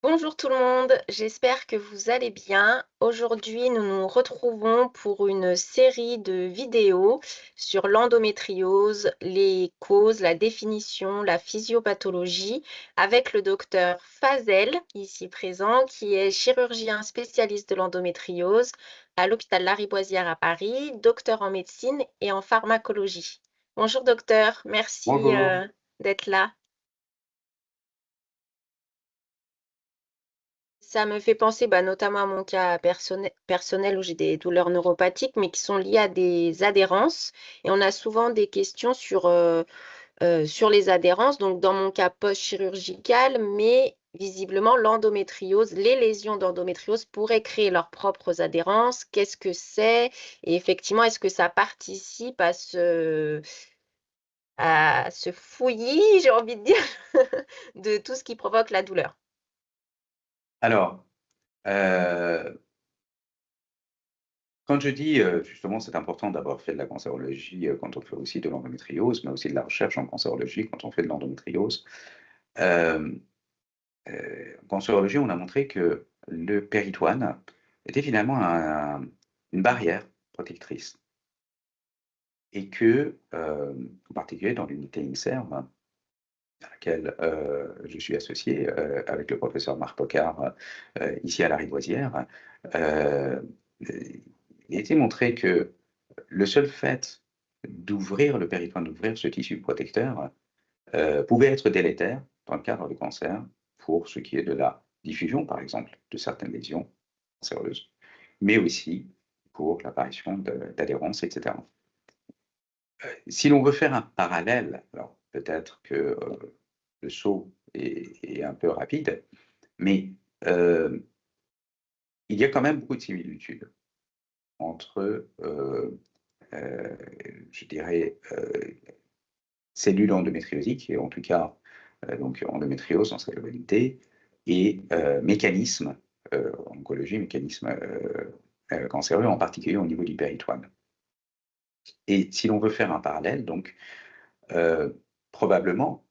Bonjour tout le monde, j'espère que vous allez bien. Aujourd'hui, nous nous retrouvons pour une série de vidéos sur l'endométriose, les causes, la définition, la physiopathologie, avec le docteur Fazel, ici présent, qui est chirurgien spécialiste de l'endométriose à l'hôpital Lariboisière à Paris, docteur en médecine et en pharmacologie. Bonjour docteur, merci Bonjour. d'être là. Ça me fait penser, bah, notamment à mon cas personnel où j'ai des douleurs neuropathiques, mais qui sont liées à des adhérences et on a souvent des questions sur les adhérences, donc dans mon cas post-chirurgical, mais visiblement l'endométriose, les lésions d'endométriose pourraient créer leurs propres adhérences. Qu'est-ce que c'est? Et effectivement, est-ce que ça participe à ce fouillis, j'ai envie de dire, de tout ce qui provoque la douleur? Alors, heu, quand je dis, justement, c'est important d'avoir fait de la cancérologie, quand on fait aussi de l'endométriose, mais aussi de la recherche en cancérologie quand on fait de l'endométriose. Hem, En cancérologie, on a montré que le péritoine était finalement une barrière protectrice et que, en particulier dans l'unité INSERM à laquelle, je suis associé, avec le professeur Marc Pocard, ici à Lariboisière, heu, il a été montré que le seul fait d'ouvrir le péritoine, d'ouvrir ce tissu protecteur, pouvait être délétère dans le cadre de cancer, pour ce qui est de la diffusion, par exemple, de certaines lésions cancéreuses, mais aussi pour l'apparition d'adhérence, et cetera. Si l'on veut faire un parallèle, alors peut-être que, le saut est un peu rapide, mais, heu, il y a quand même beaucoup de similitudes entre, heu, je dirais, cellules endométriosiques et en tout cas, donc endométriose dans sa globalité et mécanismes, en oncologie, mécanismes, cancéreux, en particulier au niveau du péritoine. Et si l'on veut faire un parallèle donc, probablement,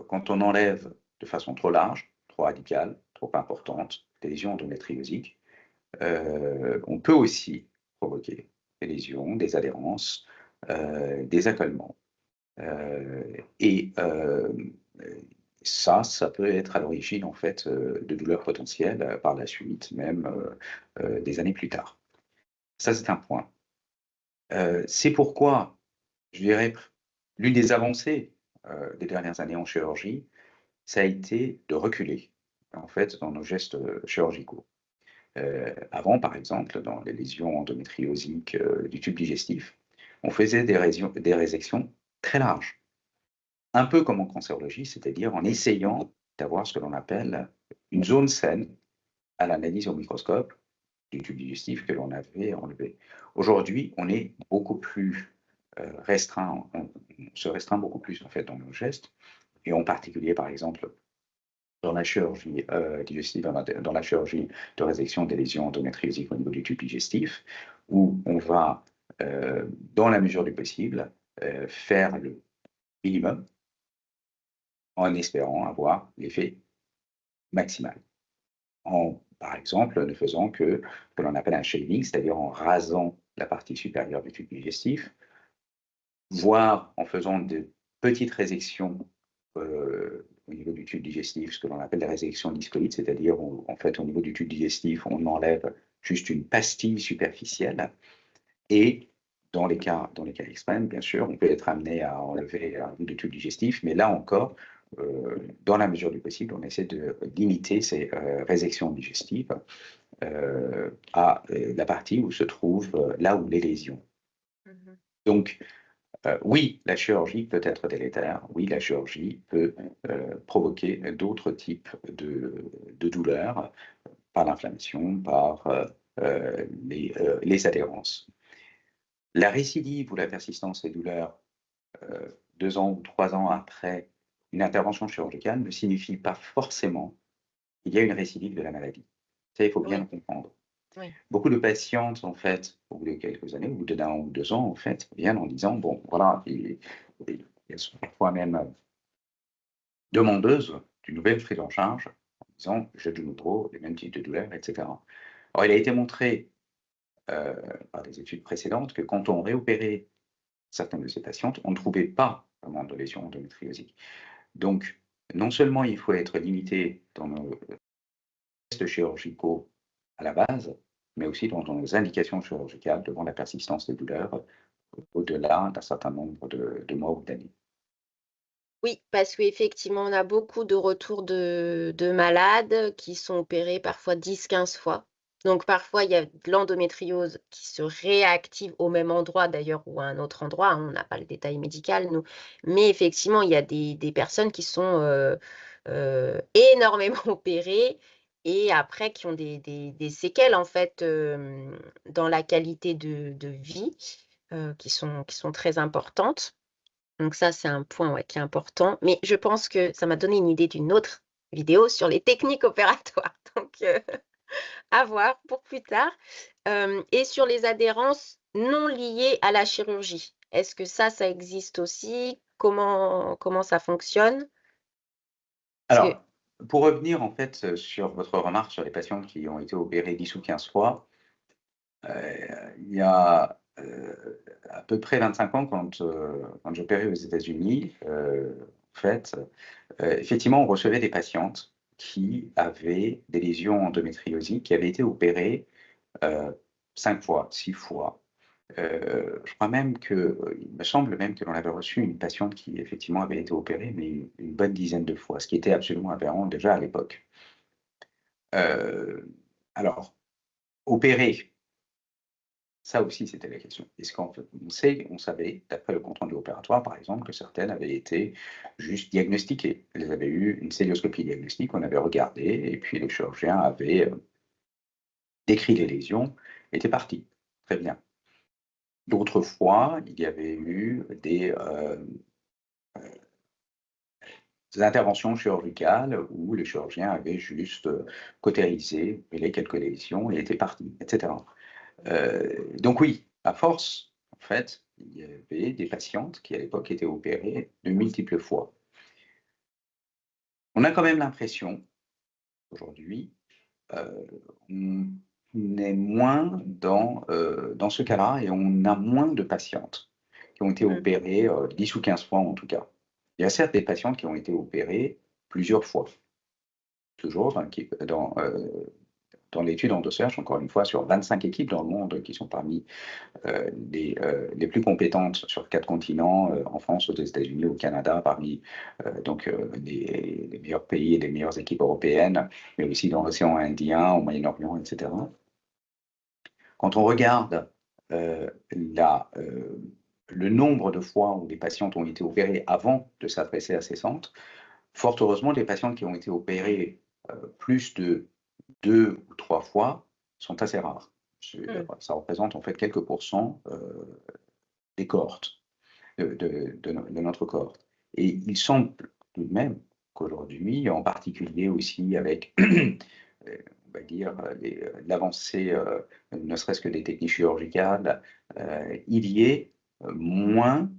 quand on enlève de façon trop large, trop radicale, trop importante, des lésions endométriosiques, on peut aussi provoquer des lésions, des adhérences, des accolements. Et ça peut être à l'origine en fait, de douleurs potentielles, par la suite, même, des années plus tard. Ça, c'est un point. C'est pourquoi, je dirais, l'une des avancées, des dernières années en chirurgie, ça a été de reculer, en fait, dans nos gestes, chirurgicaux. Avant, par exemple, dans les lésions endométriosiques, du tube digestif, on faisait des résections très larges, un peu comme en cancérologie, c'est-à-dire en essayant d'avoir ce que l'on appelle une zone saine à l'analyse au microscope du tube digestif que l'on avait enlevé. Aujourd'hui, on est beaucoup plus, restreint, on se restreint beaucoup plus, en fait, dans nos gestes et en particulier, par exemple, dans la chirurgie, digestive, dans la chirurgie de résection des lésions endométriosiques au niveau du tube digestif, où on va, dans la mesure du possible, faire le minimum en espérant avoir l'effet maximal. Par exemple, ne faisant que l'on appelle un shaving, c'est-à-dire en rasant la partie supérieure du tube digestif, voire en faisant de petites résections, au niveau du tube digestif, ce que l'on appelle des résections discoïdes, c'est-à-dire en fait, au niveau du tube digestif, on enlève juste une pastille superficielle et dans les cas extrêmes, bien sûr, on peut être amené à enlever un bout de tube digestif, mais là encore, dans la mesure du possible, on essaie de limiter ces, résections digestives, à, la partie où se trouvent, là où les lésions. Mmh. Donc, oui, la chirurgie peut être délétère, oui, la chirurgie peut, provoquer d'autres types de douleurs, par l'inflammation, par, les adhérences. La récidive ou la persistance des douleurs, 2 ans ou 3 ans après une intervention chirurgicale ne signifie pas forcément qu'il y a une récidive de la maladie. Ça, il faut bien Oui, le comprendre. oui. Beaucoup de patientes, en fait, au bout de quelques années, au bout d'1 ou 2 ans, en fait, viennent en disant: «Bon, voilà» et elles sont parfois même demandeuses d'une nouvelle prise en charge disant: «Je de nouveau les mêmes types de douleurs» et cetera. Or, il a été montré, heu, par des études précédentes que quand on réopérait certaines de ces patientes, on ne trouvait pas vraiment de lésions endométriosiques. Donc, non seulement il faut être limité dans nos gestes chirurgicaux à la base, mais aussi dans nos indications chirurgicales devant la persistance des douleurs au-delà d'un certain nombre de mois ou d'années. Oui, parce qu'effectivement, on a beaucoup de retours de malades qui sont opérés parfois 10, 15 fois. Donc parfois, il y a de l'endométriose qui se réactive au même endroit d'ailleurs ou à un autre endroit, hein, on n'a pas le détail médical nous. Mais effectivement, il y a des personnes qui sont, énormément opérées et après qui ont des séquelles en fait, dans la qualité de vie, qui sont très importantes. Donc ça, c'est un point, ouais, qui est important. Mais je pense que ça m'a donné une idée d'une autre vidéo sur les techniques opératoires. Donc, à voir pour plus tard. Et sur les adhérences non liées à la chirurgie. Est-ce que ça existe aussi? Comment ça fonctionne? Parce que Alors, pour revenir en fait, sur votre remarque sur les patients qui ont été opérés 10 ou 15 fois, il y a, à peu près 25 ans quand j'opérais aux États-Unis, en fait, effectivement, on recevait des patientes qui avaient des lésions endométriosiques, qui avaient été opérées, heu, 5 fois, 6 fois. Je crois même il me semble même que l'on avait reçu une patiente qui effectivement avait été opérée, mais une bonne dizaine de fois, ce qui était absolument aberrant déjà à l'époque. Heu, alors, opérer, ça aussi c'était la question. Est-ce qu'en fait on savait, d'après le compte rendu opératoire par exemple, que certaines avaient été juste diagnostiquées. Elles avaient eu une cœlioscopie diagnostique, on avait regardé et puis le chirurgien avait, décrit les lésions, était parti. Très bien. D'autres fois, il y avait eu des interventions chirurgicales où le chirurgien avait juste, cautérisé, brûlé quelques lésions et était parti, et cetera. Donc oui, à force, en fait, il y avait des patientes qui à l'époque étaient opérées de multiples fois. On a quand même l'impression, aujourd'hui, heu, on est moins dans ce cas-là et on a moins de patientes qui ont été mmh, opérées, 10 ou 15 fois en tout cas. Il y a certes des patientes qui ont été opérées plusieurs fois, toujours dans l'étude en recherche, encore une fois, sur 25 équipes dans le monde qui sont parmi les plus compétentes sur 4 continents, en France, aux États-Unis, au Canada, parmi les meilleurs pays et les meilleures équipes européennes, mais aussi dans l'océan Indien, au Moyen-Orient, et cetera. Quand on regarde le nombre de fois où les patientes ont été opérées avant de s'adresser à ces centres, fort heureusement, les patientes qui ont été opérées plus de 2 ou 3 fois sont assez rares. mmh, Ça représente en fait quelques pourcents, des cohortes, de notre cohorte. Et il semble tout de même qu'aujourd'hui, en particulier aussi avec, on va dire, l'avancée, ne serait-ce que des techniques chirurgicales, il y ait, moins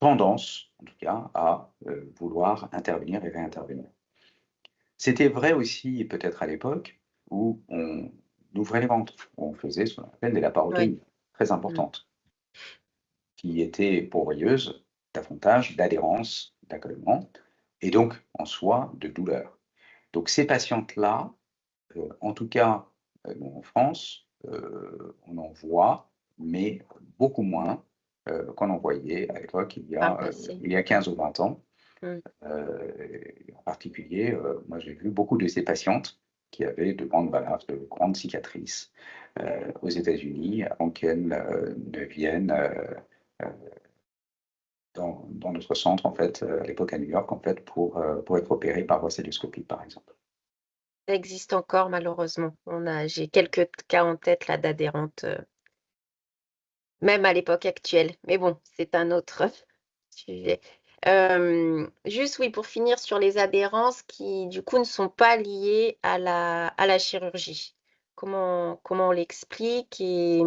tendance, en tout cas, à, vouloir intervenir et réintervenir. C'était vrai aussi peut-être à l'époque où on ouvrait les ventres, où on faisait ce qu'on appelle des ouais, laparotomies, très mmh, importantes, qui étaient pourvoyeuses davantage d'adhérence, d'accollement et donc en soi de douleur. Donc ces patientes-là, en tout cas, nous en France, on en voit, mais beaucoup moins, qu'on en voyait à l'époque par le passé. il y a 15 ou 20 ans. Mmh. En particulier, moi j'ai vu beaucoup de ces patientes qui avaient de grandes balafres, de grandes cicatrices, aux États-Unis avant qu'elles, ne viennent, heu, dans notre centre en fait, à l'époque à New York en fait pour être opérées par voie cœlioscopique par exemple. Ça existe encore malheureusement. J'ai quelques cas en tête là d'adhérentes, même à l'époque actuelle. Mais bon, c'est un autre sujet. Juste oui, pour finir sur les adhérences qui, du coup, ne sont pas liées à la chirurgie. Comment on l'explique et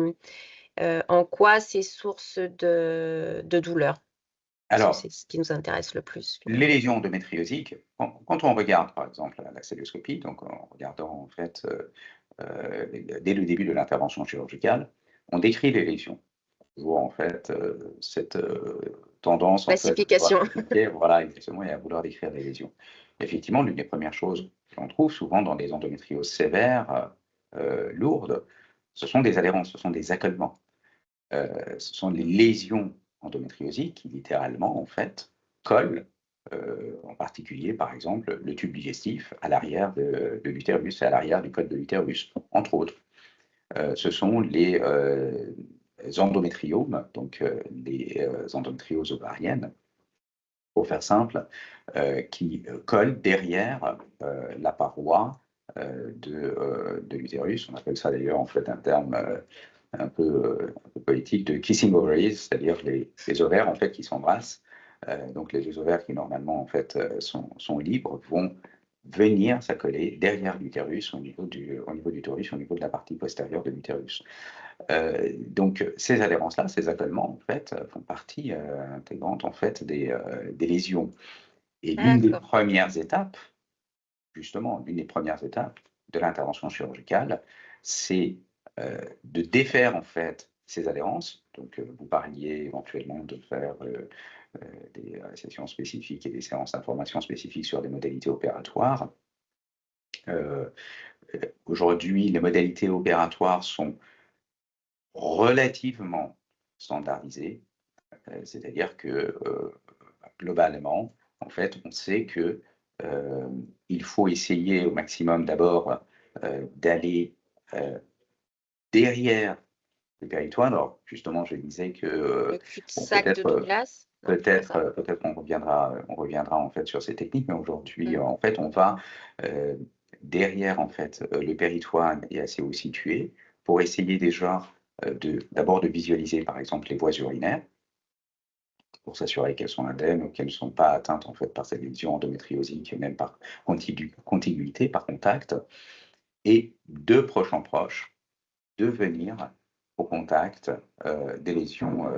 en quoi c'est source de douleur? Parce que Alors, c'est ce qui nous intéresse le plus, les finalement. lésions endométriosiques, quand on regarde, par exemple, la cœlioscopie, donc en regardant, en fait, dès le début de l'intervention chirurgicale, on décrit les lésions. Toujours, en fait, cette, tendance, en fait, à vouloir Classification. classifier, voilà, exactement, et à vouloir décrire les lésions. Effectivement, l'une des premières choses qu'on trouve souvent dans des endométrioses sévères, lourdes, ce sont des adhérences, ce sont des accolements. Ce sont les lésions endométriosiques qui littéralement, en fait, collent, en particulier, par exemple, le tube digestif à l'arrière de l'utérus et à l'arrière du col de l'utérus, entre autres. Ce sont les endométriomes, donc les endométrioses ovariennes, pour faire simple, qui collent derrière la paroi de l'utérus. On appelle ça d'ailleurs en fait un terme un peu poétique de kissing ovaries, c'est-à-dire les ovaires en fait qui s'embrassent. Donc les deux ovaires qui normalement en fait sont libres vont venir s'accoler derrière l'utérus au niveau du utérus, au niveau de la partie postérieure de l'utérus. Donc ces adhérences-là, ces accolements en fait font partie intégrante en fait des lésions. Et l'une des D'accord. premières étapes, justement, l'une des premières étapes de l'intervention chirurgicale, c'est de défaire en fait ces adhérences. Donc, vous parliez éventuellement de faire des sessions spécifiques et des séances d'information spécifiques sur des modalités opératoires. Aujourd'hui, les modalités opératoires sont relativement standardisées, c'est-à-dire que globalement, en fait, on sait que il faut essayer au maximum d'abord d'aller derrière le péritoine. Alors, justement, je disais que Le bon, cul-de-sac de Douglas? Non, c'est pas ça? peut-être on reviendra en fait sur ces techniques, mais aujourd'hui, Mm. en fait, on va euh, derrière en fait le péritoine est assez haut situé pour essayer déjà d'abord de visualiser par exemple les voies urinaires pour s'assurer qu'elles sont indemnes ou qu'elles ne sont pas atteintes en fait par cette lésion endométriosique, même par contiguïté, par contact, et de proche en proche, de venir au contact des lésions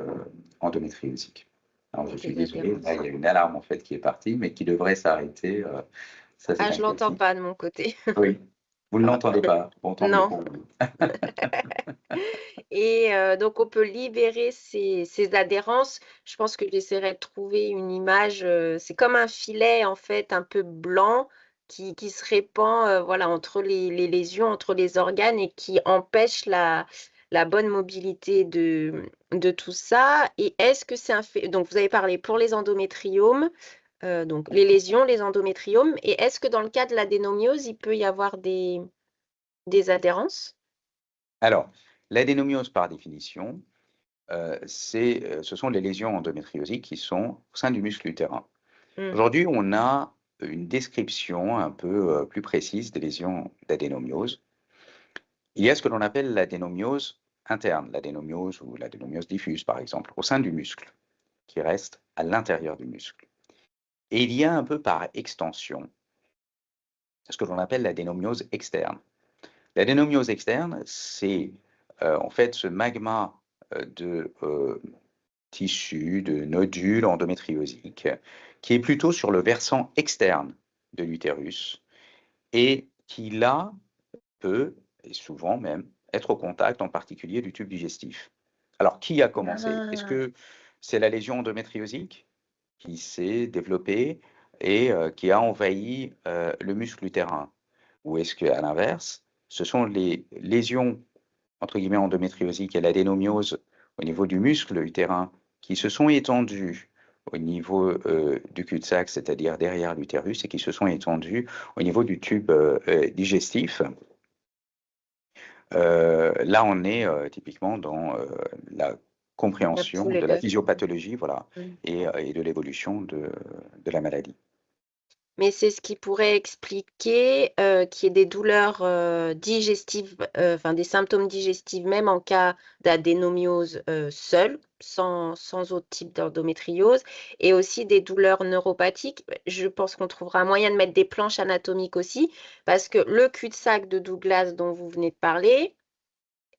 endométriosiques. Alors je suis Des désolé, là adhérences. il y a une alarme en fait qui est partie, mais qui devrait s'arrêter. Ça c'est Ah, un je l'entends classique. pas de mon côté. Oui, vous ne l'entendez pas, bon tant mieux Non. pour vous. Et donc on peut libérer ces adhérences. Je pense que j'essaierai de trouver une image, c'est comme un filet en fait un peu blanc qui se répand, voilà entre les lésions, entre les organes et qui empêche la bonne mobilité de tout ça. Et est-ce que c'est un fait donc vous avez parlé pour les endométriomes, donc les lésions, les endométriomes et est-ce que dans le cas de l'adénomiose, il peut y avoir des adhérences? Alors, l'adénomiose par définition, ce sont les lésions endométriosiques qui sont au sein du muscle utérin. Mmh. Aujourd'hui, on a une description un peu plus précise des lésions d'adénomiose. Il y a ce que l'on appelle l'adénomiose interne, l'adénomiose ou l'adénomiose diffuse, par exemple, au sein du muscle, qui reste à l'intérieur du muscle. Et il y a un peu par extension ce que l'on appelle l'adénomiose externe. L'adénomiose externe, c'est en fait ce magma de tissus, de nodules endométriosiques, qui est plutôt sur le versant externe de l'utérus et qui, là, peut, et souvent même, être au contact en particulier du tube digestif. Alors, qui a commencé? Est-ce Ah! que c'est la lésion endométriosique qui s'est développée et qui a envahi le muscle utérin? Ou est-ce qu'à l'inverse, ce sont les lésions entre guillemets endométriosiques et l'adénomiose au niveau du muscle utérin qui se sont étendues au niveau du cul-de-sac, c'est-à-dire derrière l'utérus, et qui se sont étendues au niveau du tube digestif. Là, on est typiquement dans la La compréhension poule et de la l'œuf. physiopathologie, voilà, Mmh. et de l'évolution de la maladie. Mais c'est ce qui pourrait expliquer, qu'il y ait des douleurs, digestives, enfin des symptômes digestifs même en cas d'adénomiose, seule, sans autre type d'endométriose et aussi des douleurs neuropathiques. Je pense qu'on trouvera un moyen de mettre des planches anatomiques aussi parce que le cul-de-sac de Douglas dont vous venez de parler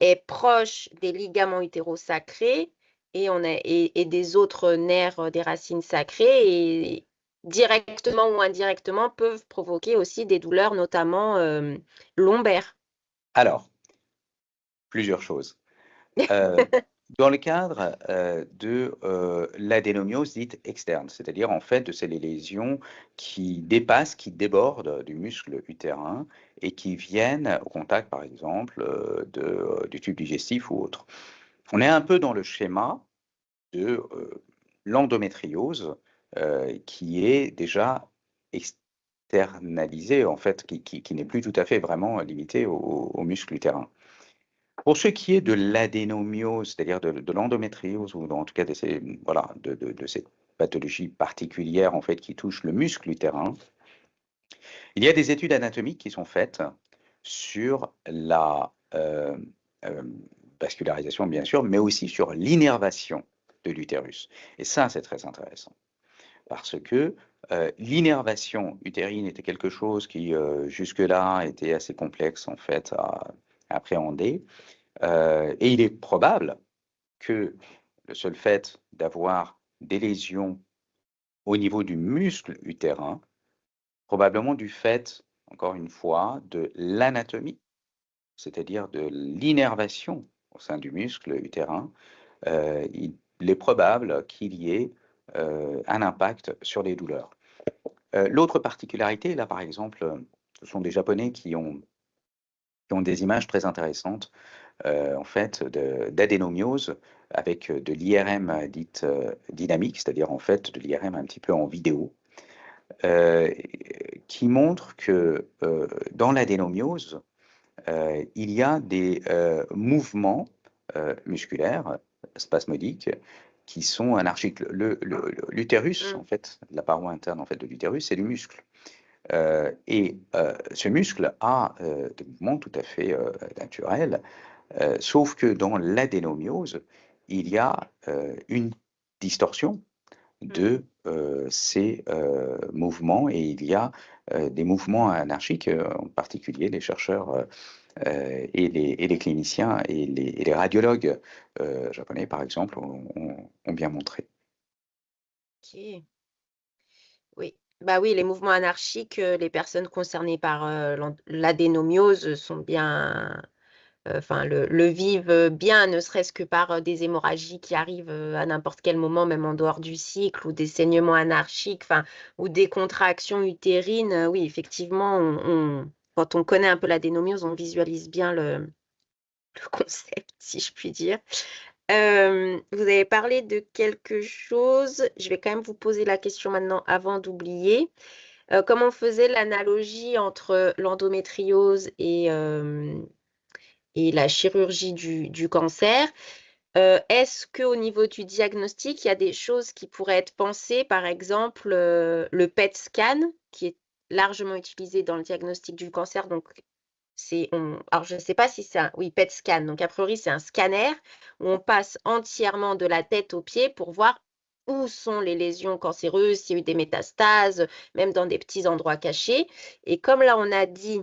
est proche des ligaments utérosacrés et des autres nerfs des racines sacrées et directement ou indirectement peuvent provoquer aussi des douleurs, notamment lombaires. Alors, plusieurs choses. Dans le cadre de l'adénomiose dite externe, c'est-à-dire en fait de ces lésions qui dépassent, qui débordent du muscle utérin et qui viennent au contact, par exemple, du tube digestif ou autre. On est un peu dans le schéma de l'endométriose qui est déjà externalisée, en fait, qui n'est plus tout à fait vraiment limitée au muscle utérin. Pour ce qui est de l'adénomiose, c'est-à-dire de l'endométriose, ou en tout cas de ces, voilà, de cette pathologie particulière en fait, qui touche le muscle utérin, il y a des études anatomiques qui sont faites sur la euh, vascularisation, bien sûr, mais aussi sur l'innervation de l'utérus. Et ça, c'est très intéressant, parce que l'innervation utérine était quelque chose qui, jusque-là, était assez complexe en fait à appréhender. Et il est probable que le seul fait d'avoir des lésions au niveau du muscle utérin, probablement du fait, encore une fois, de l'anatomie, c'est-à-dire de l'innervation au sein du muscle utérin, il est probable qu'il y ait un impact sur les douleurs. L'autre particularité, là par exemple, ce sont des Japonais qui ont des images très intéressantes en fait d'adénomiose avec de l'IRM dite dynamique, c'est-à-dire en fait de l'IRM un petit peu en vidéo, euh, qui montre que dans l'adénomiose, il y a des mouvements musculaires spasmodiques qui sont anarchiques. L'utérus, en Mm. fait, la paroi interne en fait de l'utérus, c'est du muscle. Et ce muscle a des mouvements tout à fait naturels. Sauf que dans l'adénomiose, il y a une distorsion Mm. de ces mouvements et il y a des mouvements anarchiques, en particulier les chercheurs et les cliniciens et les radiologues japonais, par exemple, ont bien montré. Ok. Oui. Bah oui, les mouvements anarchiques, les personnes concernées par l'adénomiose sont bien, enfin le vivent bien, ne serait-ce que par des hémorragies qui arrivent à n'importe quel moment, même en dehors du cycle, ou des saignements anarchiques, enfin, ou des contractions utérines. Oui, effectivement, quand on connaît un peu l'adénomiose, on visualise bien le concept, si je puis dire. Vous avez parlé de quelque chose. Je vais quand même vous poser la question maintenant avant d'oublier. Comme on faisait l'analogie entre l'endométriose et la chirurgie du cancer, est-ce qu'au niveau du diagnostic, il y a des choses qui pourraient être pensées, par exemple le PET scan, qui est largement utilisé dans le diagnostic du cancer. Donc, alors je ne sais pas si c'est un, oui, PET scan. Donc, a priori, c'est un scanner où on passe entièrement de la tête aux pieds pour voir où sont les lésions cancéreuses, s'il y a eu des métastases, même dans des petits endroits cachés. Et comme là, on a dit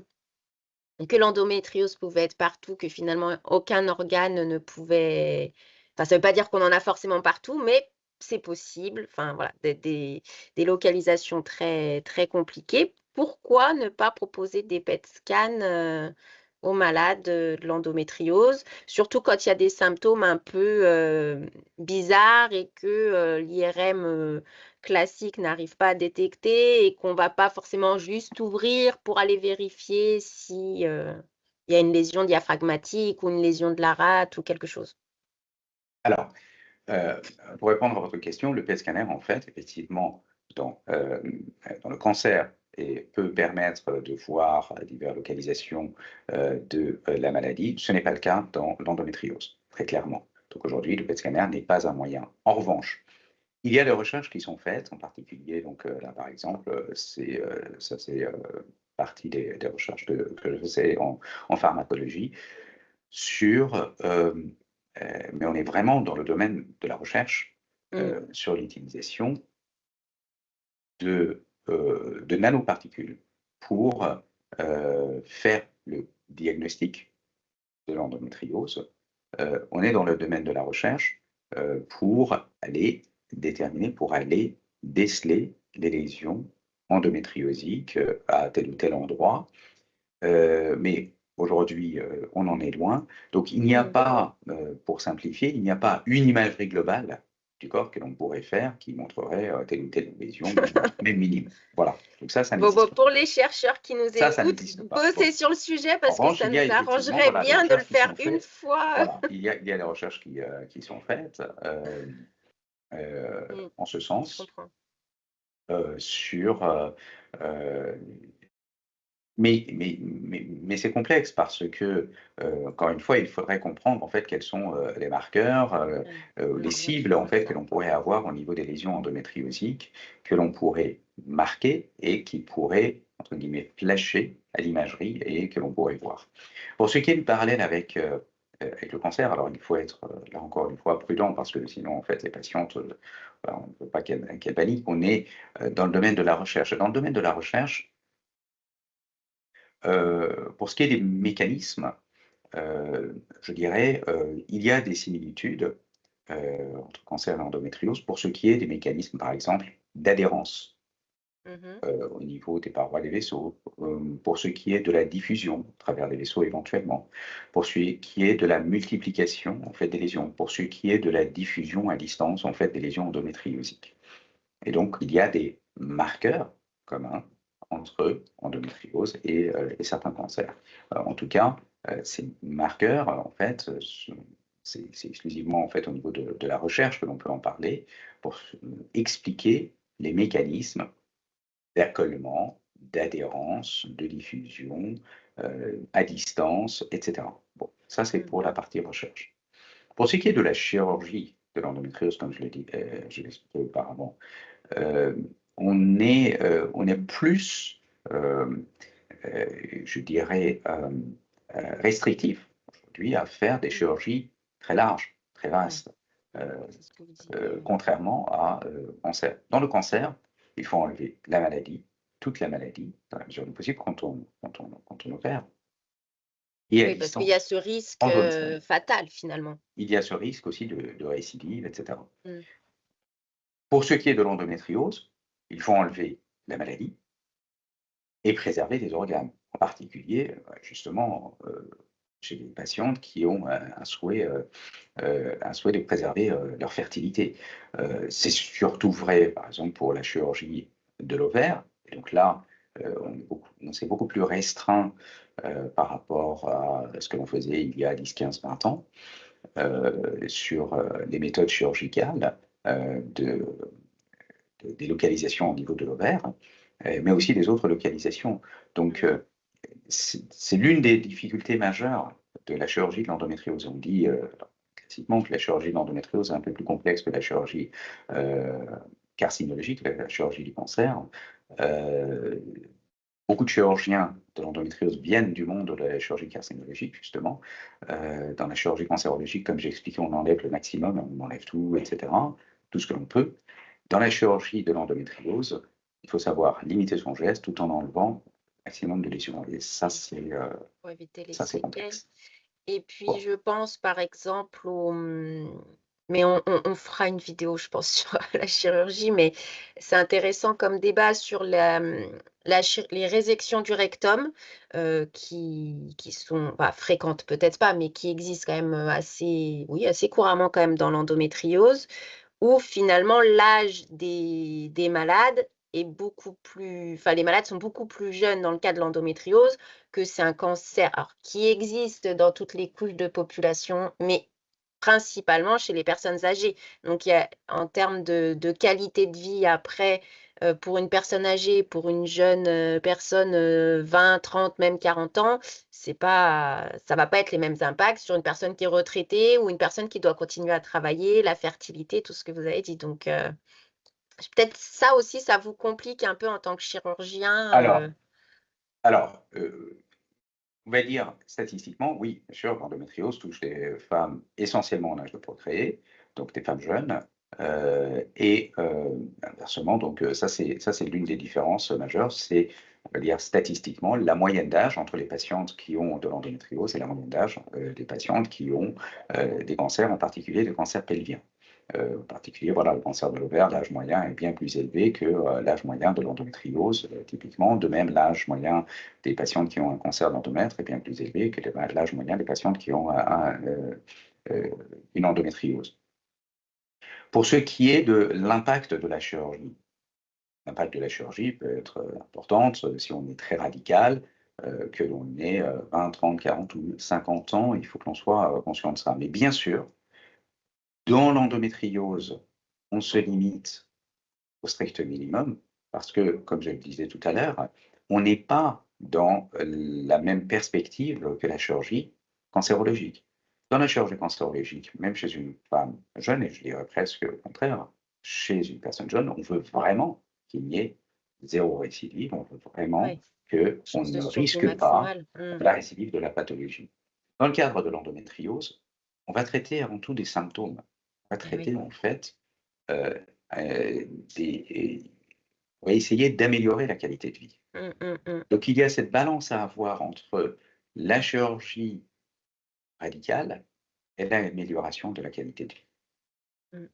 que l'endométriose pouvait être partout, que finalement aucun organe ne pouvait. Enfin, ça ne veut pas dire qu'on en a forcément partout, mais c'est possible. Enfin, voilà, des localisations très, très compliquées. Pourquoi ne pas proposer des PET scans aux malades de l'endométriose, surtout quand il y a des symptômes un peu bizarres et que l'IRM classique n'arrive pas à détecter et qu'on va pas forcément juste ouvrir pour aller vérifier si il y a une lésion diaphragmatique ou une lésion de la rate ou quelque chose. Alors, euh, pour répondre à votre question, le PET scanner, en fait, effectivement, dans le cancer, et peut permettre de voir diverses localisations de la maladie. Ce n'est pas le cas dans l'endométriose, très clairement. Donc aujourd'hui, le PET scanner n'est pas un moyen. En revanche, il y a des recherches qui sont faites, en particulier, donc là par exemple, ça c'est partie des recherches que je fais en pharmacologie, sur, mais on est vraiment dans le domaine de la recherche Mm. sur l'utilisation de nanoparticules pour faire le diagnostic de l'endométriose. On est dans le domaine de la recherche pour aller déterminer, pour aller déceler les lésions endométriosiques à tel ou tel endroit. Mais aujourd'hui, on en est loin. Donc, il n'y a pas, pour simplifier, il n'y a pas une imagerie globale du corps que l'on pourrait faire qui montrerait telle ou telle lésion, même minime. Voilà. Donc ça Bon, n'existe pas. pour les chercheurs qui nous Ça écoutent, n'existe pas. bossez Bon. sur le sujet En parce que revanche, ça il y a nous effectivement, arrangerait voilà, des bien de le recherches qui faire sont une faites. fois. Voilà, il y a des recherches qui sont faites en ce Je sens comprends. sur euh, mais c'est complexe parce que, encore une fois, il faudrait comprendre en fait quels sont les marqueurs, les Hormones, cibles en tout fait que ça. l'on pourrait avoir au niveau des lésions endométriosiques, que l'on pourrait marquer et qui pourraient, entre guillemets, flasher à l'imagerie et que l'on pourrait voir. Pour ce qui est du parallèle avec le cancer, alors il faut être, là encore une fois, prudent parce que sinon, en fait, les patientes, voilà, on ne veut pas qu'elles paniquent. On est dans le domaine de la recherche. Dans le domaine de la recherche, pour ce qui est des mécanismes, je dirais, il y a des similitudes entre cancer et endométriose pour ce qui est des mécanismes, par exemple, d'adhérence au niveau des parois des vaisseaux, pour ce qui est de la diffusion à travers les vaisseaux éventuellement, pour ce qui est de la multiplication en fait des lésions, pour ce qui est de la diffusion à distance en fait des lésions endométriosiques. Et donc, il y a des marqueurs communs entre endométriose et certains cancers. En tout cas, ces marqueurs, en fait, c'est exclusivement en fait, au niveau de la recherche que l'on peut en parler pour expliquer les mécanismes d'accollement, d'adhérence, de diffusion à distance, etc. Bon, ça, c'est pour la partie recherche. Pour ce qui est de la chirurgie de l'endométriose, comme je l'ai expliqué auparavant, euh, on est plus, euh, je dirais, restrictif aujourd'hui à faire des chirurgies très larges, très vastes, euh, C'est ce que vous disiez. contrairement à cancer. Dans le cancer, il faut enlever la maladie, toute la maladie, dans la mesure du possible, quand on opère, et à Oui, parce qu'il y a distance, ce risque en zone stérile. fatal finalement. Il y a ce risque aussi de récidive, etc. Mm. Pour ce qui est de l'endométriose, il faut enlever la maladie et préserver les organes, en particulier, justement, chez les patientes qui ont un souhait de préserver leur fertilité. C'est surtout vrai, par exemple, pour la chirurgie de l'ovaire. Et donc là, on s'est beaucoup plus restreint par rapport à ce que l'on faisait il y a 10, 15, 20 ans sur les méthodes chirurgicales des localisations au niveau de l'ovaire, mais aussi des autres localisations. Donc, c'est l'une des difficultés majeures de la chirurgie de l'endométriose. On dit classiquement que la chirurgie de l'endométriose est un peu plus complexe que la chirurgie carcinologique, la chirurgie du cancer. Euh, Beaucoup de chirurgiens de l'endométriose viennent du monde de la chirurgie carcinologique, justement. Dans la chirurgie cancérologique, comme j'ai expliqué, on enlève le maximum, on enlève tout, etc., tout ce que l'on peut. Dans la chirurgie de l'endométriose, il faut savoir limiter son geste tout en enlevant le maximum de lésions. Et Pour éviter les ça, c'est séquelles. complexe. Et puis, Bon. je pense par exemple mais on fera une vidéo, je pense, sur la chirurgie, mais c'est intéressant comme débat sur les résections du rectum qui sont pas fréquentes, peut-être pas, mais qui existent quand même assez, oui, assez couramment quand même dans l'endométriose, où finalement l'âge des malades est beaucoup plus, enfin les malades sont beaucoup plus jeunes dans le cas de l'endométriose que c'est un cancer alors, qui existe dans toutes les couches de population, mais principalement chez les personnes âgées. Donc, il y a, en termes de qualité de vie après, pour une personne âgée, pour une jeune personne, 20, 30, même 40 ans, ça va pas être les mêmes impacts sur une personne qui est retraitée ou une personne qui doit continuer à travailler, la fertilité, tout ce que vous avez dit. Donc, peut-être ça aussi, ça vous complique un peu en tant que chirurgien. Alors, alors on va dire statistiquement, oui, bien sûr, l'endométriose touche les femmes essentiellement en âge de procréer, donc des femmes jeunes, et inversement, donc ça c'est l'une des différences majeures, c'est, on va dire statistiquement, la moyenne d'âge entre les patientes qui ont de l'endométriose et la moyenne d'âge des patientes qui ont des cancers, en particulier des cancers pelviens. En particulier, voilà, le cancer de l'ovaire, l'âge moyen est bien plus élevé que l'âge moyen de l'endométriose, typiquement. De même, l'âge moyen des patientes qui ont un cancer d'endomètre est bien plus élevé que l'âge moyen des patientes qui ont une endométriose. Pour ce qui est de l'impact de la chirurgie, l'impact de la chirurgie peut être important si on est très radical, que l'on ait 20, 30, 40 ou 50 ans, il faut que l'on soit conscient de ça. Mais bien sûr, dans l'endométriose, on se limite au strict minimum parce que, comme je le disais tout à l'heure, on n'est pas dans la même perspective que la chirurgie cancérologique. Dans la chirurgie cancérologique, même chez une femme jeune, et je dirais presque au contraire, chez une personne jeune, on veut vraiment qu'il y ait zéro récidive, on veut vraiment Oui, qu'on chance de ne survie risque pas maximale. la récidive de la pathologie. Dans le cadre de l'endométriose, on va traiter avant tout des symptômes. On va Eh oui. traiter en fait euh, on va essayer d'améliorer la qualité de vie. Mmh, mmh, mmh. Donc il y a cette balance à avoir entre la chirurgie radicale et l'amélioration de la qualité de vie. Mmh.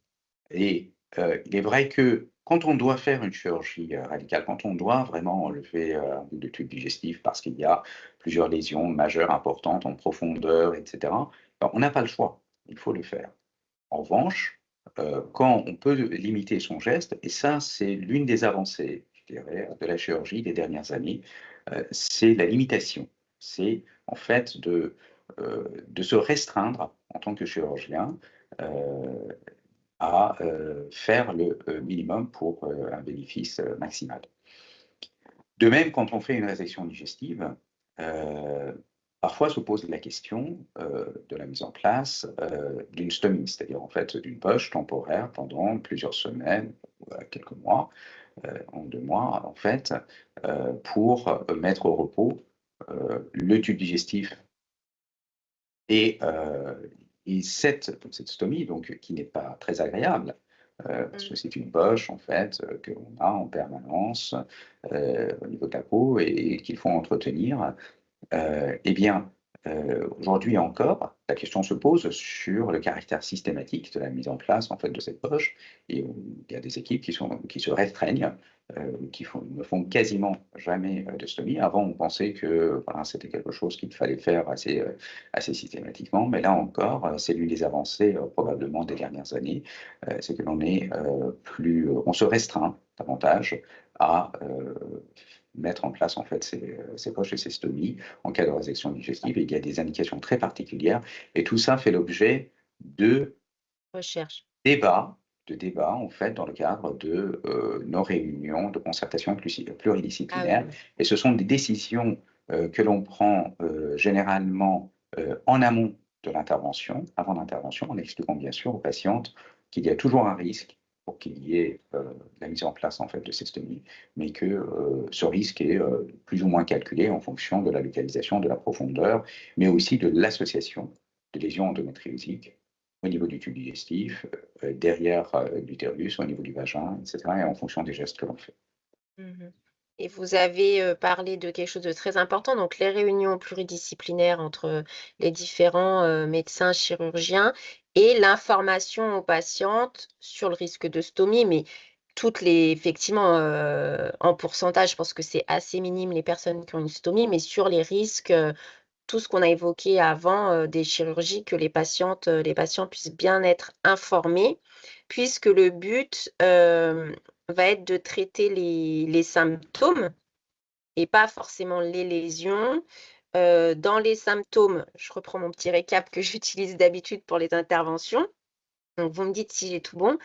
Et il est vrai que quand on doit faire une chirurgie radicale, quand on doit vraiment enlever un bout de tube digestif parce qu'il y a plusieurs lésions majeures importantes en profondeur, etc., ben, on n'a pas le choix, il faut le faire. En revanche, quand on peut limiter son geste, et ça, c'est l'une des avancées, je dirais, de la chirurgie des dernières années, c'est la limitation. C'est en fait de se restreindre en tant que chirurgien à faire le minimum pour un bénéfice maximal. De même, quand on fait une résection digestive, parfois se pose la question de la mise en place d'une stomie, c'est-à-dire en fait d'une poche temporaire pendant plusieurs semaines ou quelques mois, en 2 mois en fait, pour mettre au repos le tube digestif et, cette stomie, donc, qui n'est pas très agréable, parce Mmh. que c'est une poche, en fait, que l'on a en permanence au niveau de la peau et qu'il faut entretenir. Eh bien, aujourd'hui encore, la question se pose sur le caractère systématique de la mise en place, en fait, de cette poche et il y a des équipes qui se restreignent, ne font quasiment jamais de stomie. Avant, on pensait que, voilà, c'était quelque chose qu'il fallait faire assez systématiquement, mais là encore, c'est l'une des avancées, probablement des dernières années, c'est que l'on est, on se restreint davantage à, mettre en place, en fait, ces poches et ces stomies en cas de résection digestive et il y a des indications très particulières et tout ça fait l'objet de Recherche. débats en fait dans le cadre de, nos réunions de concertation Ah oui, pluridisciplinaire oui. et ce sont des décisions, que l'on prend, généralement, en amont de l'intervention, avant l'intervention, en expliquant bien sûr aux patientes qu'il y a toujours un risque pour qu'il y ait, la mise en place en fait de cette stomie, mais que, ce risque est, plus ou moins calculé en fonction de la localisation, de la profondeur, mais aussi de l'association de lésions endométriosiques au niveau du tube digestif, derrière l'utérus, au niveau du vagin, et cetera et en fonction des gestes que l'on fait. Mmh. Et vous avez, parlé de quelque chose de très important, donc les réunions pluridisciplinaires entre les différents, médecins chirurgiens et l'information aux patientes sur le risque de stomie, mais toutes les effectivement, en pourcentage, je pense que c'est assez minime les personnes qui ont une stomie, mais sur les risques, tout ce qu'on a évoqué avant, des chirurgies, que les patients puissent bien être informés, puisque le but, va être de traiter les symptômes et pas forcément les lésions. Dans les symptômes, je reprends mon petit récap que j'utilise d'habitude pour les interventions. Donc vous me dites si j'ai tout bon.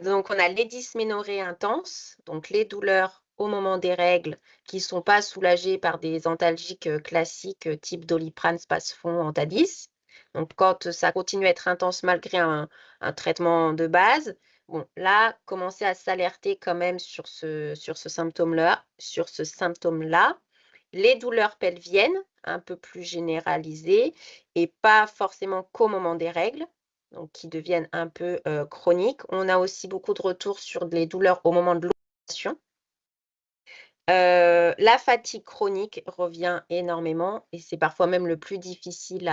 Donc on a les dysménorrhées intenses, donc les douleurs au moment des règles qui sont pas soulagées par des antalgiques, classiques, type Doliprane, Spasfon, Antadis. Donc quand, ça continue à être intense malgré un traitement de base, bon là, commencer à s'alerter quand même sur ce symptôme-là. Les douleurs pelviennes, un peu plus généralisées et pas forcément qu'au moment des règles, donc qui deviennent un peu, chroniques. On a aussi beaucoup de retours sur les douleurs au moment de l'ovulation. La fatigue chronique revient énormément et c'est parfois même le plus difficile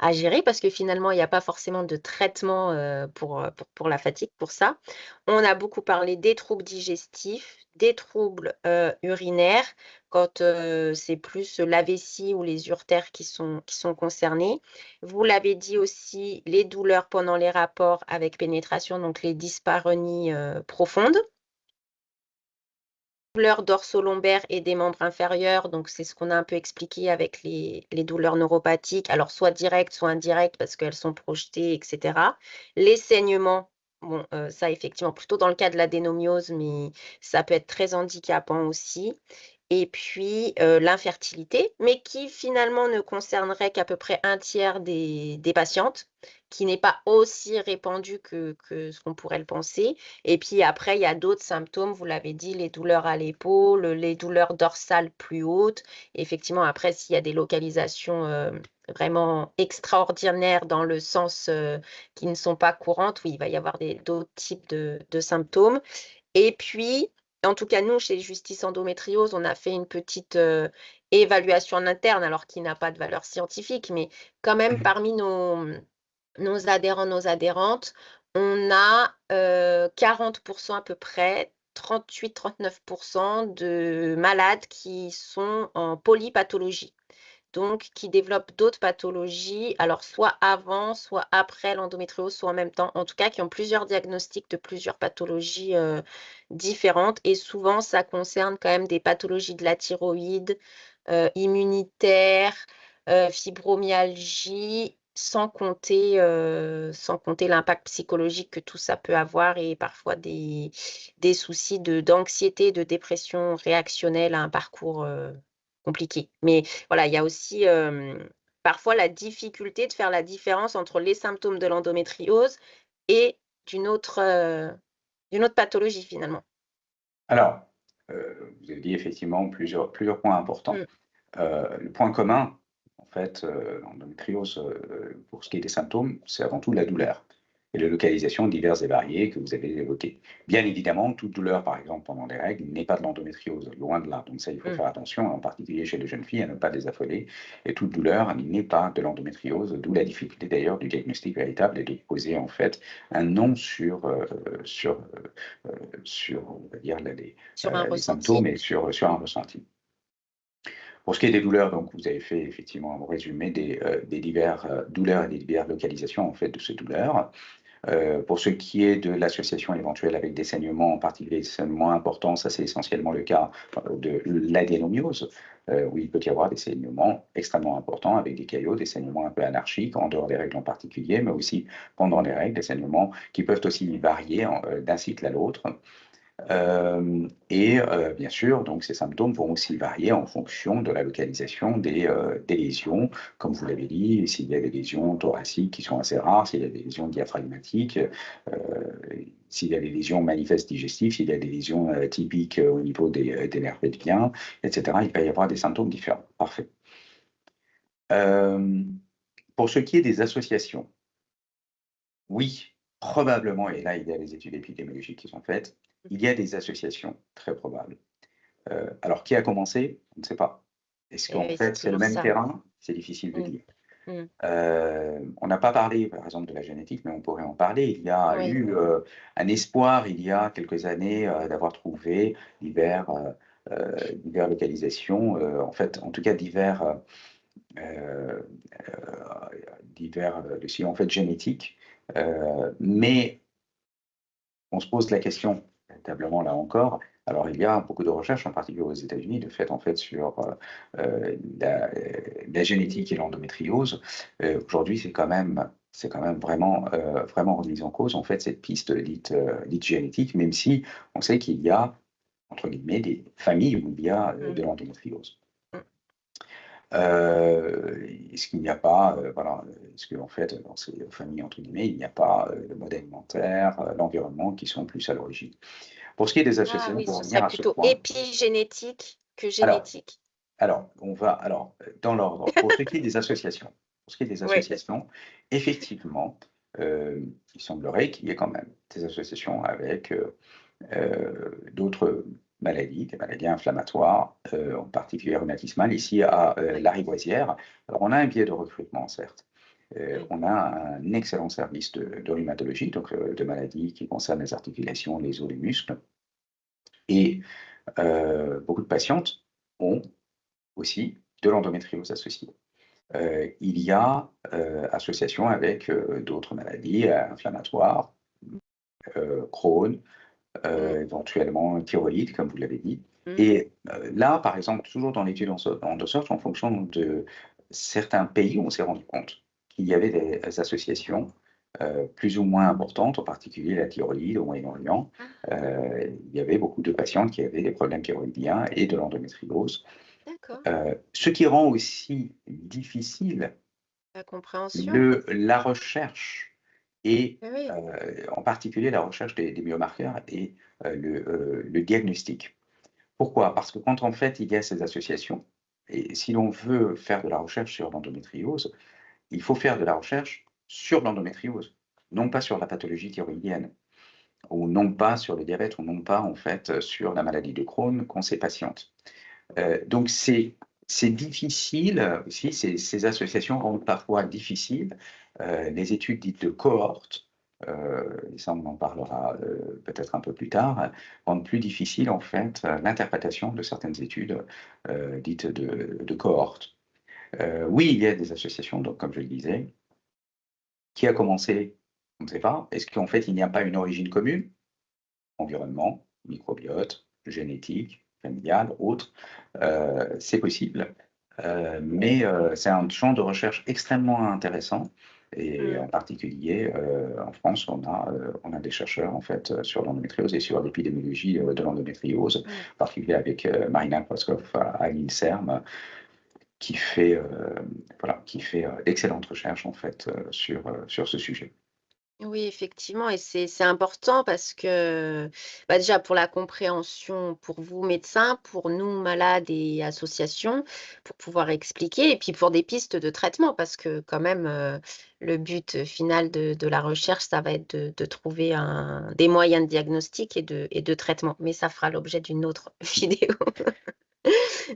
à gérer parce que finalement, il n'y a pas forcément de traitement pour la fatigue, pour ça. On a beaucoup parlé des troubles digestifs, des troubles urinaires, quand c'est plus la vessie ou les uretères qui sont concernés. Vous l'avez dit aussi, les douleurs pendant les rapports avec pénétration, donc les dyspareunies profondes. Douleurs dorso-lombaires et des membres inférieurs, donc c'est ce qu'on a un peu expliqué avec les douleurs neuropathiques, alors soit directes, soit indirectes parce qu'elles sont projetées et cetera. Les saignements, bon, ça effectivement plutôt dans le cas de l'adénomiose, mais ça peut être très handicapant aussi. Et puis, l'infertilité, mais qui finalement ne concernerait qu'à peu près un tiers des patientes, qui n'est pas aussi répandu que ce qu'on pourrait le penser. Et puis après, il y a d'autres symptômes, vous l'avez dit, les douleurs à l'épaule, les douleurs dorsales plus hautes. Effectivement, après, s'il y a des localisations, vraiment extraordinaires dans le sens, qui ne sont pas courantes, oui, il va y avoir d'autres types de symptômes. Et puis, en tout cas, nous, chez Justice Endométriose, on a fait une petite, évaluation en interne, alors qui n'a pas de valeur scientifique, mais quand même parmi nos adhérents, nos adhérentes, on a, 40 à peu près, 38-39 de malades qui sont en polypathologie. Donc qui développent d'autres pathologies, alors soit avant, soit après l'endométriose, soit en même temps. En tout cas, qui ont plusieurs diagnostics de plusieurs pathologies, différentes et souvent ça concerne quand même des pathologies de la thyroïde, immunitaires, fibromyalgie, sans compter l'impact psychologique que tout ça peut avoir et parfois des soucis d'anxiété, de dépression réactionnelle à un parcours, compliqué. Mais voilà, il y a aussi, parfois la difficulté de faire la différence entre les symptômes de l'endométriose et d'une autre, d'une autre pathologie finalement. Alors, vous avez dit effectivement plusieurs points importants. Mmh, Le point commun, en fait, l'endométriose, pour ce qui est des symptômes, c'est avant tout la douleur et les localisations diverses et variées que vous avez évoquées. Bien évidemment, toute douleur, par exemple pendant les règles, n'est pas de l'endométriose, loin de là. Donc ça, il faut mmh. faire attention, en particulier chez les jeunes filles, à ne pas les affoler. Et toute douleur n'est pas de l'endométriose, d'où la difficulté d'ailleurs du diagnostic véritable et de poser en fait un nom sur on va dire, Sur un les symptômes ressenti. et sur un ressenti. Pour ce qui est des douleurs, donc vous avez fait effectivement un résumé des diverses douleurs et des diverses localisations en fait de ces douleurs. Pour ce qui est de l'association éventuelle avec des saignements, en particulier des saignements importants, ça c'est essentiellement le cas de l'adénomiose, où il peut y avoir des saignements extrêmement importants avec des caillots, des saignements un peu anarchiques, en dehors des règles en particulier, mais aussi pendant les règles, des saignements qui peuvent aussi varier d'un cycle à l'autre. Bien sûr, donc ces symptômes vont aussi varier en fonction de la localisation des lésions. Comme vous l'avez dit, s'il y a des lésions thoraciques qui sont assez rares, s'il y a des lésions diaphragmatiques, s'il y a des lésions manifestes digestives, s'il y a des lésions typiques au niveau des nerfs pelviens, etc., il va y avoir des symptômes différents. Parfait. Euh, pour ce qui est des associations, oui, probablement, et là il y a les études épidémiologiques qui sont faites, il y a des associations très probables. Alors, qui a commencé? On ne sait pas. Est-ce Et qu'en oui, c'est fait, c'est le toujours même ça. terrain? C'est difficile de Mmh, dire. mmh. On n'a pas parlé, par exemple, de la génétique, mais on pourrait en parler. Il y a Oui. eu un espoir, il y a quelques années, d'avoir trouvé diverses localisations, en fait, en tout cas, euh, dossiers en fait, génétiques. Mais on se pose la question, véritablement là encore. Alors, il y a beaucoup de recherches, en particulier aux États-Unis, de fait, en fait, sur la génétique et l'endométriose. Aujourd'hui, c'est quand même vraiment remis en cause, en fait, cette piste dite génétique, même si on sait qu'il y a, entre guillemets, des familles où il y a Mmh, de l'endométriose. mmh. Est-ce qu'il n'y a pas, voilà, est-ce qu'en fait, dans ces familles, entre guillemets, il n'y a pas le mode alimentaire, l'environnement qui sont plus à l'origine? Pour ce qui est des Ah associations, oui, pour ce revenir serait à ce plutôt point, épigénétique que alors, génétique. dans l'ordre. Pour ce qui est des associations, Oui. effectivement, il semblerait qu'il y ait quand même des associations avec d'autres maladies, des maladies inflammatoires, en particulier rhumatismales, ici à Oui. Lariboisière. Alors, on a un biais de recrutement, certes, Oui. On a un excellent service de rhumatologie, donc de maladies qui concernent les articulations, les os, les muscles. Et beaucoup de patientes ont aussi de l'endométriose associée. Il y a association avec d'autres maladies inflammatoires, Crohn, Mmh. éventuellement thyroïde, comme vous l'avez dit. Mmh. Et là, par exemple, toujours dans l'étude en fonction de certains pays, on s'est rendu compte qu'il y avait des associations plus ou moins importantes, en particulier la thyroïde au Moyen-Orient. Ah, Il y avait beaucoup de patientes qui avaient des problèmes thyroïdiens et de l'endométriose. d'accord. Ce qui rend aussi difficile La compréhension. la recherche et Oui, oui. en particulier la recherche des biomarqueurs et le diagnostic. Pourquoi? Parce que quand en fait il y a ces associations et si l'on veut faire de la recherche sur l'endométriose, il faut faire de la recherche sur l'endométriose, non pas sur la pathologie thyroïdienne ou non pas sur le diabète ou non pas en fait sur la maladie de Crohn qu'ont ces patientes. Donc c'est difficile aussi, ces associations rendent parfois difficile les études dites de cohorte, et ça on en parlera peut-être un peu plus tard, rendent plus difficile en fait l'interprétation de certaines études dites de cohorte. Oui, il y a des associations, donc comme je le disais. Qui a commencé? On ne sait pas. Est-ce qu'en fait il n'y a pas une origine commune? Environnement, microbiote, génétique, familiale, autre, c'est possible. Mais c'est un champ de recherche extrêmement intéressant et Mmh. en particulier, en France, on a des chercheurs en fait, sur l'endométriose et sur l'épidémiologie, de l'endométriose, Ouais. en particulier avec, Marina Kroskov à l'INSERM, qui fait, voilà, qui fait, d'excellentes recherches en fait, sur ce sujet. Oui, effectivement et c'est important parce que, bah, déjà pour la compréhension pour vous médecins, pour nous malades et associations, pour pouvoir expliquer et puis pour des pistes de traitement parce que quand même, le but final de la recherche, ça va être de trouver des moyens de diagnostic et de traitement. Mais ça fera l'objet d'une autre vidéo.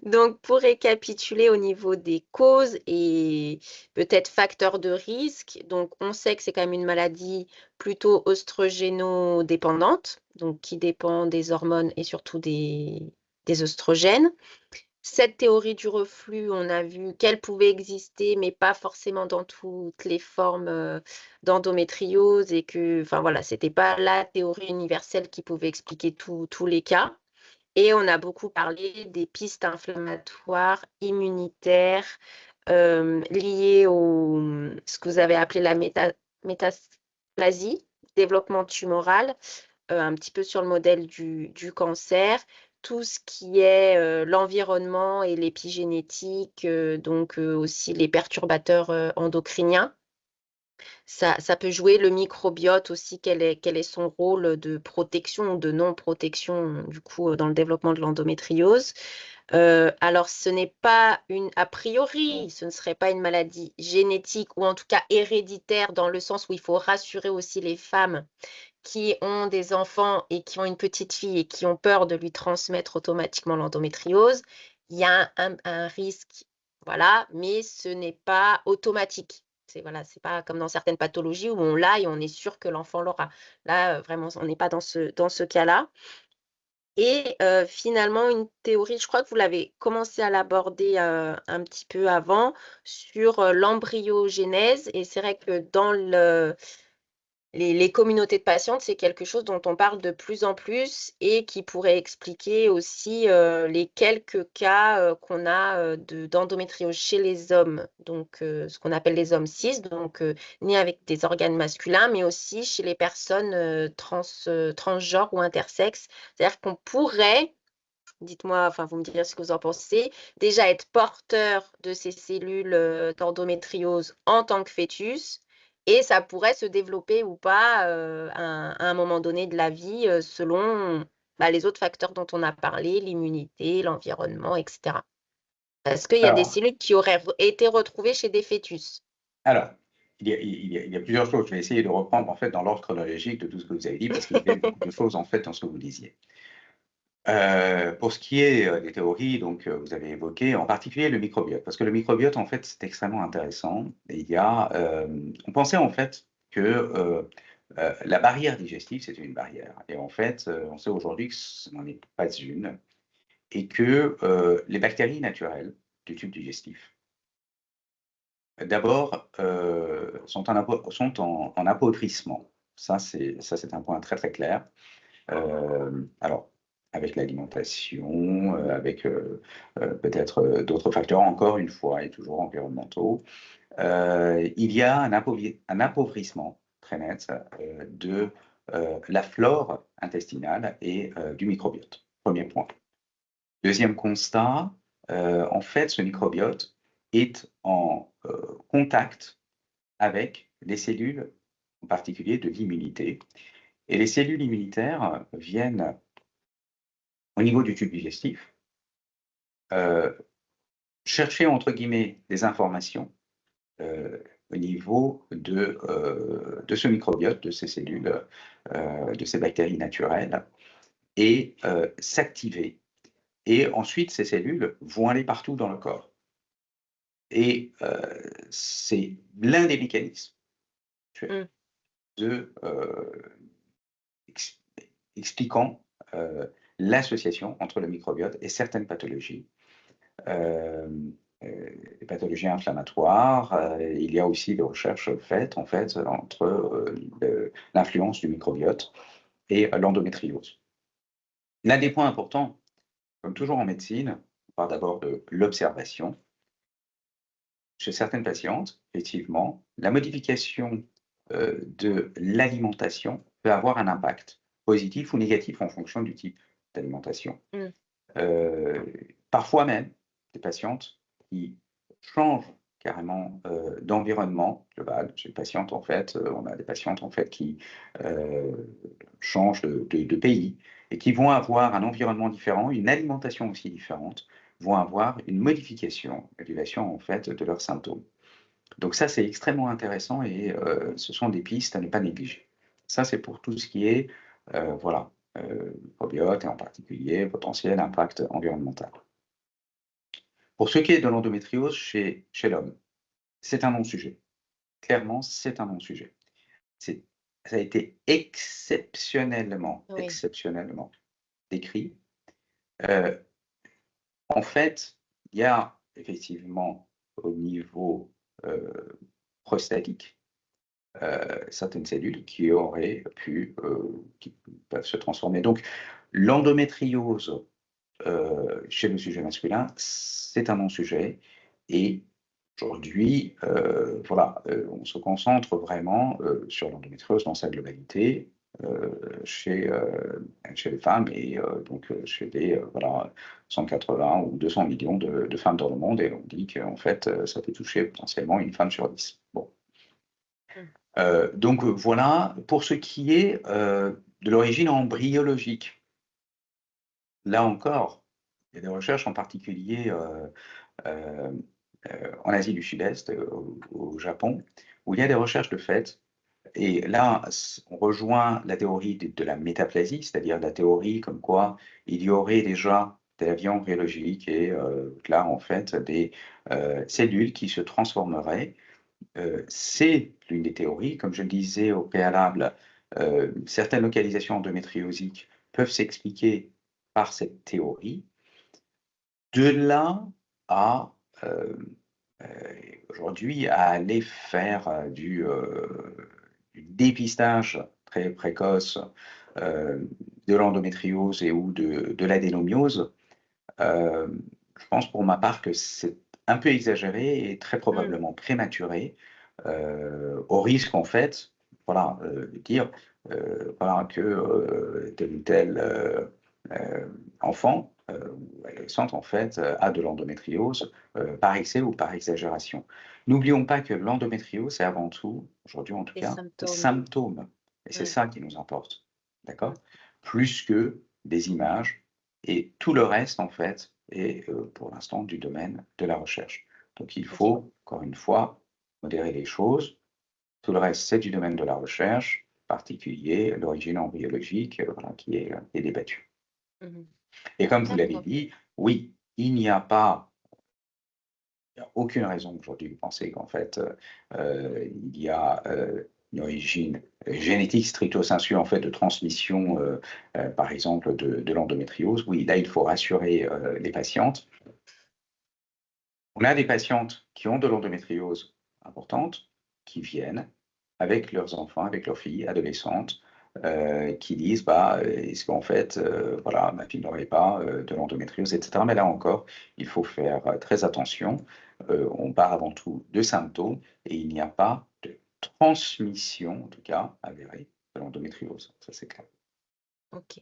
Donc, pour récapituler au niveau des causes et peut-être facteurs de risque, donc on sait que c'est quand même une maladie plutôt œstrogéno-dépendante, donc qui dépend des hormones et surtout des œstrogènes. Cette théorie du reflux, on a vu qu'elle pouvait exister, mais pas forcément dans toutes les formes d'endométriose et que, enfin voilà, c'était pas la théorie universelle qui pouvait expliquer tous les cas. Et on a beaucoup parlé des pistes inflammatoires, immunitaires, liées ce que vous avez appelé la métaplasie, développement tumoral, un petit peu sur le modèle du cancer. Tout ce qui est, l'environnement et l'épigénétique, donc aussi les perturbateurs, endocriniens. Ça peut jouer, le microbiote aussi, quel est son rôle de protection ou de non-protection, du coup, dans le développement de l'endométriose. Alors ce n'est pas a priori, ce ne serait pas une maladie génétique ou en tout cas héréditaire dans le sens où il faut rassurer aussi les femmes qui ont des enfants et qui ont une petite fille et qui ont peur de lui transmettre automatiquement l'endométriose. Il y a un risque, voilà, mais ce n'est pas automatique. C'est voilà, c'est pas comme dans certaines pathologies où on l'a et on est sûr que l'enfant l'aura. Là, vraiment, on n'est pas dans ce cas-là et finalement une théorie, je crois que vous l'avez commencé à l'aborder, un petit peu avant sur, l'embryogénèse et c'est vrai que dans les communautés de patientes, c'est quelque chose dont on parle de plus en plus et qui pourrait expliquer aussi, les quelques cas, qu'on a, d'endométriose chez les hommes, donc ce qu'on appelle les hommes cis, donc nés avec des organes masculins, mais aussi chez les personnes, transgenres ou intersexes. C'est-à-dire qu'on pourrait, dites-moi, enfin vous me direz ce que vous en pensez, déjà être porteur de ces cellules, d'endométriose en tant que fœtus et ça pourrait se développer ou pas, à un moment donné de la vie, selon, bah, les autres facteurs dont on a parlé, l'immunité, l'environnement et cetera. Est-ce qu'il y a des Alors cellules qui auraient été retrouvées chez des fœtus? alors, il y a plusieurs choses. Je vais essayer de reprendre en fait dans l'ordre chronologique de tout ce que vous avez dit parce qu'il y avait beaucoup de choses en fait dans ce que vous disiez. Pour ce qui est, des théories, donc, vous avez évoqué en particulier le microbiote, parce que le microbiote, en fait, c'est extrêmement intéressant. Et il y a, on pensait en fait que, la barrière digestive, c'était une barrière et en fait, on sait aujourd'hui que ce n'en est pas une et que, les bactéries naturelles du tube digestif, d'abord, sont en appauvrissement. Ça, c'est un point très, très clair. Alors, avec l'alimentation, avec peut-être d'autres facteurs, encore une fois, et toujours environnementaux, il y a un appauvrissement très net de la flore intestinale et du microbiote. Premier point. Deuxième constat, en fait, ce microbiote est en contact avec les cellules, en particulier de l'immunité. Et les cellules immunitaires viennent au niveau du tube digestif, chercher entre guillemets des informations au niveau de ce microbiote, de ces cellules, de ces bactéries naturelles et s'activer. Et ensuite, ces cellules vont aller partout dans le corps. Et c'est l'un des mécanismes Mmh. de, ex- expliquant l'association entre le microbiote et certaines pathologies. euh, les pathologies inflammatoires. Il y a aussi des recherches faites en fait entre l'influence du microbiote et l'endométriose. L'un des points importants, comme toujours en médecine, on parle d'abord de l'observation. Chez certaines patientes, effectivement, la modification de l'alimentation peut avoir un impact positif ou négatif en fonction du type d'alimentation. Mmh. Euh, Parfois même, des patientes qui changent carrément d'environnement global. Chez les patientes, en fait, on a des patientes en fait qui changent de pays et qui vont avoir un environnement différent, une alimentation aussi différente, vont avoir une modification, modulation en fait de leurs symptômes. Donc ça, c'est extrêmement intéressant et ce sont des pistes à ne pas négliger. Ça, c'est pour tout ce qui est, voilà, microbiote et en particulier potentiel impact environnemental. Pour ce qui est de l'endométriose chez l'homme, c'est un non-sujet. Clairement, c'est un non-sujet. Ça a été exceptionnellement, Oui. exceptionnellement décrit. Euh, En fait, il y a effectivement au niveau prostatique, certaines cellules qui auraient pu, qui peuvent se transformer. Donc, l'endométriose chez le sujet masculin, c'est un non-sujet. Et aujourd'hui, voilà, on se concentre vraiment sur l'endométriose dans sa globalité euh, chez, chez les femmes et donc chez les voilà, 180 ou 200 millions de femmes dans le monde. Et on dit qu'en fait, ça peut toucher potentiellement une femme sur 10. Bon. Mmh. Donc voilà, pour ce qui est de l'origine embryologique, là encore, il y a des recherches en particulier euh, en Asie du Sud-Est, au Japon, où il y a des recherches de fait. Et là, on rejoint la théorie de la métaplasie, c'est-à-dire la théorie comme quoi il y aurait déjà de la vie embryologique et là, en fait, des cellules qui se transformeraient. C'est l'une des théories. Comme je le disais au préalable, certaines localisations endométriosiques peuvent s'expliquer par cette théorie. De là à aujourd'hui à aller faire du dépistage très précoce euh, de l'endométriose et ou de l'adénomiose, euh, je pense pour ma part que c'est un peu exagéré et très Mmh. probablement prématuré, au risque en fait, voilà, de dire voilà, que tel ou tel euh, enfant ou adolescente en fait a de l'endométriose par excès ou par exagération. N'oublions pas que l'endométriose, c'est avant tout, aujourd'hui en tout Les cas, des symptômes. symptômes. Et c'est Ouais. ça qui nous importe. Mmh. D'accord? Plus que des images et tout le reste, en fait, est pour l'instant du domaine de la recherche. Donc il OK. faut, encore une fois, modérer les choses. Tout le reste, c'est du domaine de la recherche, en particulier l'origine embryologique, voilà, qui est débattue. Mmh. Et comme vous l'avez D'accord. dit, oui, il n'y a aucune raison aujourd'hui de penser qu'en fait, il y a une origine génétique stricto sensu en fait de transmission, par exemple, de l'endométriose. Oui, là, il faut rassurer les patientes. On a des patientes qui ont de l'endométriose importante, qui viennent avec leurs enfants, avec leurs filles adolescentes, qui disent, bah, est-ce qu'en fait, voilà, ma fille n'aurait pas de l'endométriose, etc. Mais là encore, il faut faire très attention. On part avant tout de symptômes et il n'y a pas de transmission, en tout cas, avérée de l'endométriose. Ça, c'est clair. OK.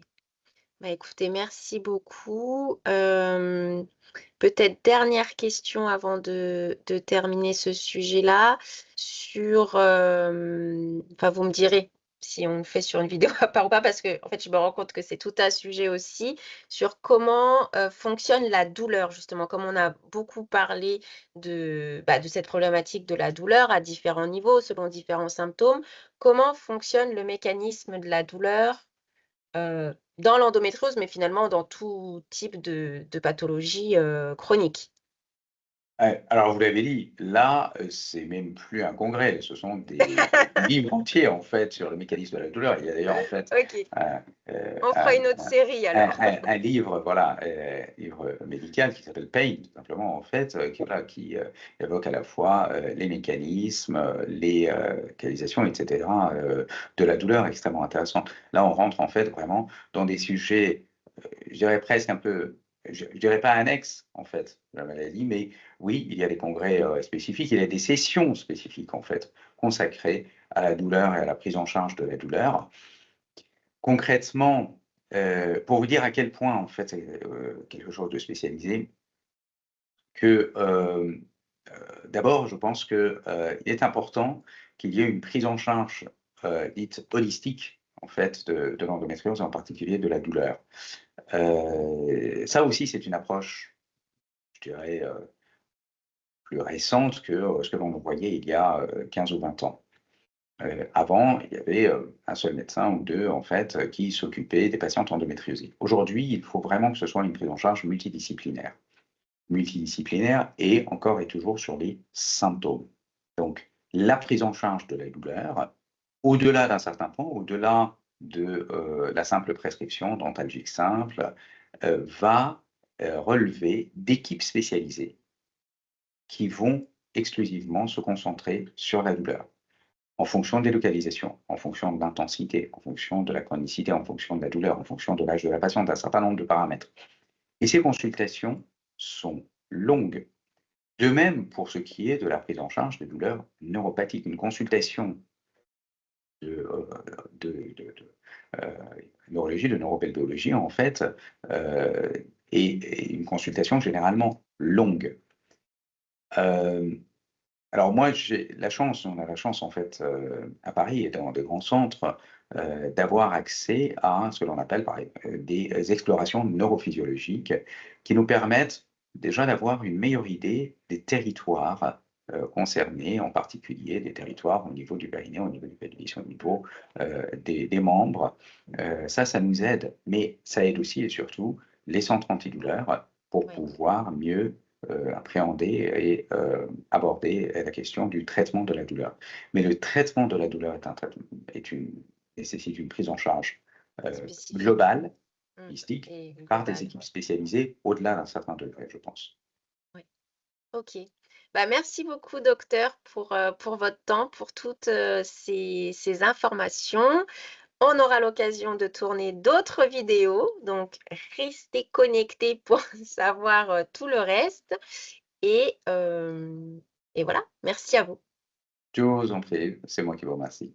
Bah, écoutez, merci beaucoup. Peut-être dernière question avant de terminer ce sujet-là sur, enfin, vous me direz si on le fait sur une vidéo à part ou pas, parce que en fait, je me rends compte que c'est tout un sujet aussi sur comment, fonctionne la douleur justement. Comme on a beaucoup parlé de cette problématique de la douleur à différents niveaux, selon différents symptômes. Comment fonctionne le mécanisme de la douleur dans l'endométriose, mais finalement dans tout type de pathologie, chronique. Alors vous l'avez dit, là, c'est même plus un congrès, ce sont des livres entiers, en fait, sur le mécanisme de la douleur. Il y a d'ailleurs, en fait, OK, un, heu, on fera un une autre série alors. un livre, voilà, livre médical qui s'appelle Pain, tout simplement, en fait, qui, voilà, qui, évoque à la fois, les mécanismes, les, localisations et cetera, de la douleur extrêmement intéressant. Là, on rentre, en fait, vraiment dans des sujets, je dirais presque un peu, je dirais pas annexes, en fait, de la maladie, mais oui, il y a des congrès, spécifiques, il y a des sessions spécifiques, en fait, consacrées à la douleur et à la prise en charge de la douleur. Concrètement, pour vous dire à quel point, en fait, c'est, quelque chose de spécialisé, que, d'abord, je pense que, il est important qu'il y ait une prise en charge, dite holistique, en fait, de l'endométriose, en particulier de la douleur. Ça aussi, c'est une approche, je dirais, plus récente que, ce que l'on voyait il y a, 15 ou 20 ans. Avant, il y avait, un seul médecin ou 2 en fait, qui s'occupaient des patientes endométriosées. Aujourd'hui, il faut vraiment que ce soit une prise en charge multidisciplinaire. Multidisciplinaire et encore et toujours sur les symptômes. Donc la prise en charge de la douleur, au-delà d'un certain point, au-delà de, la simple prescription d'antalgiques simples, va, relever d'équipes spécialisées qui vont exclusivement se concentrer sur la douleur. En fonction des localisations, en fonction de l'intensité, en fonction de la chronicité, en fonction de la douleur, en fonction de l'âge de la patiente, un certain nombre de paramètres. Et ces consultations sont longues. De même pour ce qui est de la prise en charge des douleurs neuropathiques. Une consultation de, neurologie, de neurobiologie, en fait, est une consultation généralement longue. Alors moi, j'ai la chance, on a la chance en fait, à Paris et dans des grands centres, d'avoir accès à ce que l'on appelle des explorations neurophysiologiques qui nous permettent déjà d'avoir une meilleure idée des territoires, concernés, en particulier des territoires au niveau du périnée, au niveau du pelvis, au niveau, des membres. Ça nous aide, mais ça aide aussi et surtout les centres antidouleurs pour Oui, pouvoir mieux appréhender et aborder la question du traitement de la douleur. Mais le traitement de la douleur nécessite une prise en charge spécifique. globale, Mmh, holistique, et par des globale, équipes ouais. spécialisées au-delà d'un certain degré, je pense. Oui. OK. Bah, merci beaucoup docteur pour votre temps, pour toutes, ces informations. On aura l'occasion de tourner d'autres vidéos, donc restez connectés pour savoir, tout le reste et voilà, merci à vous. Je vous en prie, c'est moi qui vous remercie.